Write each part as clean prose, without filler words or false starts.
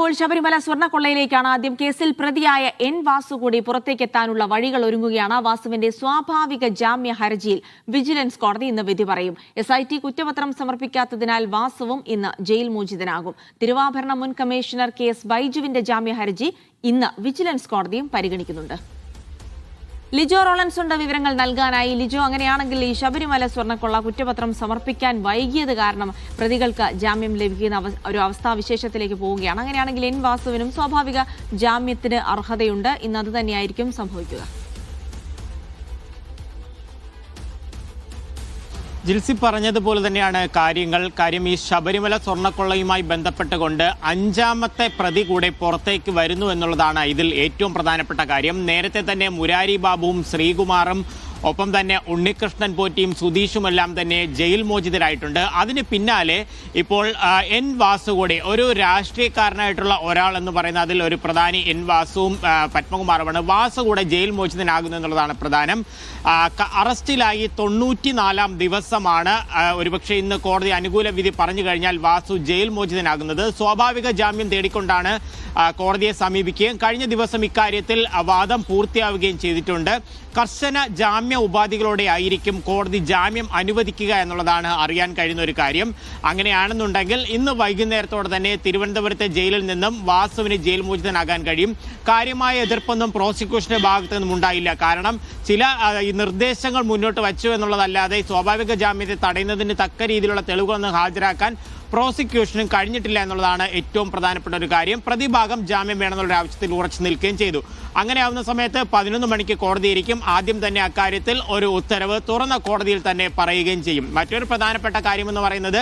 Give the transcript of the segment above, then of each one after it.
പോകുമ്പോൾ ശബരിമല സ്വർണ്ണക്കൊള്ളയിലേക്കാണ്. ആദ്യം കേസിൽ പ്രതിയായ എൻ വാസു കൂടി പുറത്തേക്കെത്താനുള്ള വഴികൾ ഒരുങ്ങുകയാണ്. വാസുവിന്റെ സ്വാഭാവിക ജാമ്യ ഹർജിയിൽ വിജിലൻസ് കോടതി ഇന്ന് വിധി പറയും. SIT കുറ്റപത്രം സമർപ്പിക്കാത്തതിനാൽ വാസുവും ഇന്ന് ജയിൽ മോചിതനാകും. തിരുവാഭരണ മുൻ കമ്മീഷണർ KS ബൈജുവിന്റെ ജാമ്യ ഹർജി ഇന്ന് വിജിലൻസ് കോടതിയും പരിഗണിക്കുന്നുണ്ട്. ലിജോ റോളൻസ് ഉണ്ട് വിവരങ്ങൾ നൽകാനായി. ലിജോ, അങ്ങനെയാണെങ്കിൽ ഈ ശബരിമല സ്വർണ്ണക്കൊള്ള കുറ്റപത്രം സമർപ്പിക്കാൻ വൈകിയത് കാരണം പ്രതികൾക്ക് ജാമ്യം ലഭിക്കുന്ന ഒരു അവസ്ഥാവിശേഷത്തിലേക്ക് പോവുകയാണ്. അങ്ങനെയാണെങ്കിൽ എൻ വാസുവിനും സ്വാഭാവിക ജാമ്യത്തിന് അർഹതയുണ്ട്. ഇന്ന് അത് തന്നെയായിരിക്കും സംഭവിക്കുക. ജിൽസി പറഞ്ഞതുപോലെ തന്നെയാണ് കാര്യം ഈ ശബരിമല സ്വർണ്ണക്കൊള്ളയുമായി ബന്ധപ്പെട്ടുകൊണ്ട് അഞ്ചാമത്തെ പ്രതി കൂടെ പുറത്തേക്ക് വരുന്നു എന്നുള്ളതാണ് ഇതിൽ ഏറ്റവും പ്രധാനപ്പെട്ട കാര്യം. നേരത്തെ തന്നെ മുരാരി ബാബുവും ശ്രീകുമാറും ഒപ്പം തന്നെ ഉണ്ണികൃഷ്ണൻ പോറ്റിയും സുധീഷുമെല്ലാം തന്നെ ജയിൽ മോചിതരായിട്ടുണ്ട്. അതിന് പിന്നാലെ ഇപ്പോൾ എൻ വാസു കൂടി, ഒരു രാഷ്ട്രീയക്കാരനായിട്ടുള്ള ഒരാൾ എന്ന് പറയുന്ന അതിൽ ഒരു പ്രധാനി എൻ വാസുവും പത്മകുമാറുമാണ്. വാസു കൂടെ ജയിൽ മോചിതനാകുന്നു എന്നുള്ളതാണ് പ്രധാനം. അറസ്റ്റിലായി 94-ാം ദിവസമാണ് ഒരുപക്ഷെ ഇന്ന് കോടതി അനുകൂല വിധി പറഞ്ഞു കഴിഞ്ഞാൽ വാസു ജയിൽ മോചിതനാകുന്നത്. സ്വാഭാവിക ജാമ്യം തേടിക്കൊണ്ടാണ് കോടതിയെ സമീപിക്കുകയും കഴിഞ്ഞ ദിവസം ഇക്കാര്യത്തിൽ വാദം പൂർത്തിയാവുകയും ചെയ്തിട്ടുണ്ട്. കർശന ജാമ്യ ഉപാധികളോടെ ആയിരിക്കും കോടതി ജാമ്യം അനുവദിക്കുക എന്നുള്ളതാണ് അറിയാൻ കഴിയുന്ന ഒരു കാര്യം. അങ്ങനെയാണെന്നുണ്ടെങ്കിൽ ഇന്ന് വൈകുന്നേരത്തോടെ തന്നെ തിരുവനന്തപുരത്തെ ജയിലിൽ നിന്നും വാസുവിന് ജയിൽ മോചിതനാകാൻ കഴിയും. കാര്യമായ എതിർപ്പൊന്നും പ്രോസിക്യൂഷന്റെ ഭാഗത്തു നിന്നും ഉണ്ടായില്ല. കാരണം ചില നിർദ്ദേശങ്ങൾ മുന്നോട്ട് വച്ചു എന്നുള്ളതല്ലാതെ സ്വാഭാവിക ജാമ്യത്തെ തടയുന്നതിന് തക്ക രീതിയിലുള്ള തെളിവുകളൊന്നും ഹാജരാക്കാൻ പ്രോസിക്യൂഷനും കഴിഞ്ഞിട്ടില്ല എന്നുള്ളതാണ് ഏറ്റവും പ്രധാനപ്പെട്ട ഒരു കാര്യം. പ്രതിഭാഗം ജാമ്യം വേണമെന്നുള്ള ആവശ്യത്തിൽ ഉറച്ചു നിൽക്കുകയും ചെയ്തു. അങ്ങനെയാവുന്ന സമയത്ത് 11 മണിക്ക് കോടതിയിരിക്കും. ആദ്യം തന്നെ അക്കാര്യത്തിൽ ഒരു ഉത്തരവ് തുറന്ന കോടതിയിൽ തന്നെ പറയുകയും ചെയ്യും. മറ്റൊരു പ്രധാനപ്പെട്ട കാര്യമെന്ന് പറയുന്നത്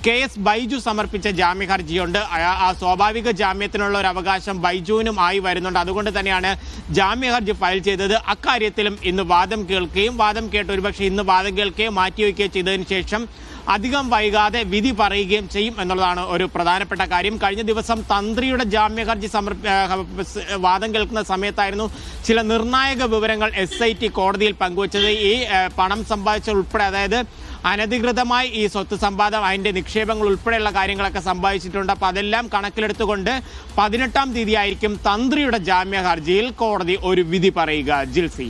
KS ബൈജു സമർപ്പിച്ച ജാമ്യ ഹർജിയുണ്ട്. ആ സ്വാഭാവിക ജാമ്യത്തിനുള്ള ഒരു അവകാശം ബൈജുവിനും ആയി വരുന്നുണ്ട്. അതുകൊണ്ട് തന്നെയാണ് ജാമ്യ ഹർജി ഫയൽ ചെയ്തത്. അക്കാര്യത്തിലും ഇന്ന് വാദം കേൾക്കുകയും വാദം കേട്ട് ഒരുപക്ഷെ ഇന്ന് വാദം കേൾക്കുകയും മാറ്റിവെക്കുകയും ചെയ്തതിനു ശേഷം അധികം വൈകാതെ വിധി പറയുകയും ചെയ്യും എന്നുള്ളതാണ് ഒരു പ്രധാനപ്പെട്ട കാര്യം. കഴിഞ്ഞ ദിവസം തന്ത്രിയുടെ ജാമ്യ ഹർജി വാദം കേൾക്കുന്ന സമയത്തായിരുന്നു ചില നിർണായക വിവരങ്ങൾ SIT കോടതിയിൽ പങ്കുവച്ചത്. ഈ പണം സമ്പാദിച്ചതുൾപ്പെടെ, അതായത് അനധികൃതമായി ഈ സ്വത്ത് സമ്പാദം, അതിൻ്റെ നിക്ഷേപങ്ങൾ ഉൾപ്പെടെയുള്ള കാര്യങ്ങളൊക്കെ സമ്പാദിച്ചിട്ടുണ്ട്. അപ്പോൾ അതെല്ലാം കണക്കിലെടുത്തുകൊണ്ട് 18-ാം തീയതി ആയിരിക്കും തന്ത്രിയുടെ ജാമ്യ ഹർജിയിൽ കോടതി ഒരു വിധി പറയുക. ജിൽസി.